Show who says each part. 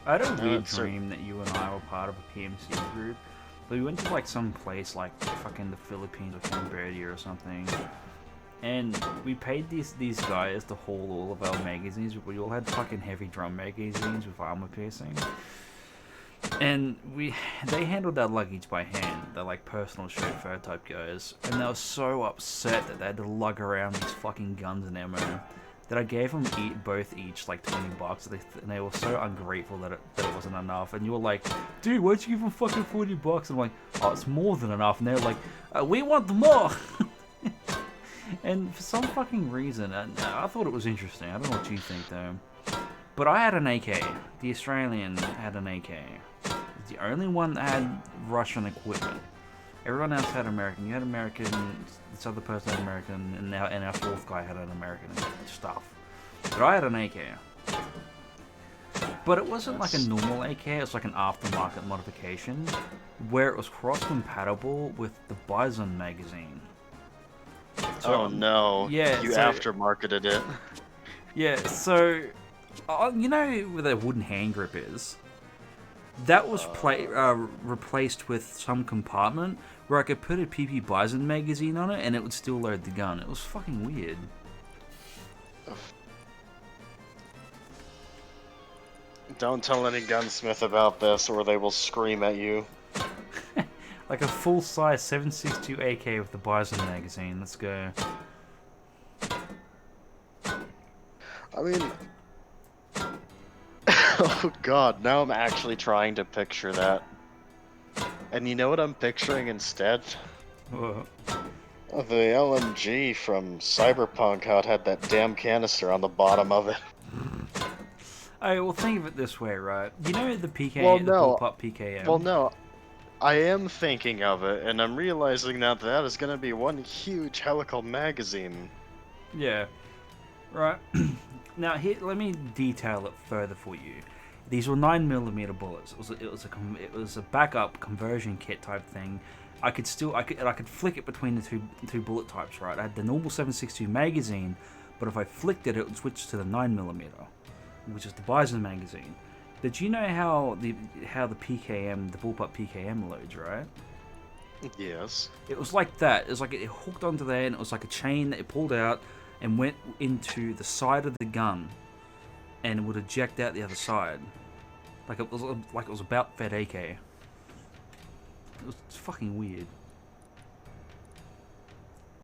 Speaker 1: I had a
Speaker 2: No,
Speaker 1: weird
Speaker 2: it's
Speaker 1: dream that you and I were part of a PMC group. But we went to like some place like fucking the Philippines or Cambodia or something. And we paid these guys to haul all of our magazines. We all had fucking heavy drum magazines with armor piercing. And they handled that luggage by hand. They're like personal chauffeur type guys. And they were so upset that they had to lug around these fucking guns and ammo that I gave them both each like $20. And they were so ungrateful that it wasn't enough. And you were like, dude, why'd you give them fucking $40? And I'm like, oh, it's more than enough. And they were like, we want more. And for some fucking reason, I thought it was interesting. I don't know what you think though. But I had an AK. The Australian had an AK. It's the only one that had Russian equipment. Everyone else had American. You had American, this other person had American, and our fourth guy had an American stuff. But I had an AK. But it wasn't like a normal AK, it was like an aftermarket modification, where it was cross-compatible with the Bison magazine. So,
Speaker 2: oh no,
Speaker 1: yeah,
Speaker 2: you
Speaker 1: so,
Speaker 2: aftermarketed it.
Speaker 1: Yeah, so, you know where the wooden hand grip is? That was replaced with some compartment where I could put a PP Bison magazine on it and it would still load the gun. It was fucking weird.
Speaker 2: Don't tell any gunsmith about this or they will scream at you.
Speaker 1: Like a full-size 7.62 AK with the Bison magazine. Let's go.
Speaker 2: I mean... oh god, now I'm actually trying to picture that. And you know what I'm picturing instead?
Speaker 1: What?
Speaker 2: The LMG from Cyberpunk, how it had that damn canister on the bottom of it.
Speaker 1: Alright, well think of it this way, right? You know the PK,
Speaker 2: Well,
Speaker 1: the
Speaker 2: no.
Speaker 1: bullpup PKM?
Speaker 2: Well, no. I am thinking of it, and I'm realizing now that is going to be one huge helical magazine.
Speaker 1: Yeah. Right. Now, here, let me detail it further for you. These were 9mm bullets. It was a backup conversion kit type thing. I could flick it between the two bullet types, right? I had the normal 7.62 magazine, but if I flicked it, it would switch to the 9mm, which is the Bison magazine. Did you know how the PKM, the bullpup PKM loads, right?
Speaker 2: Yes.
Speaker 1: It was like that. It was like it hooked onto there, and it was like a chain that it pulled out and went into the side of the gun, and it would eject out the other side, like it was about Fed AK. It was fucking weird.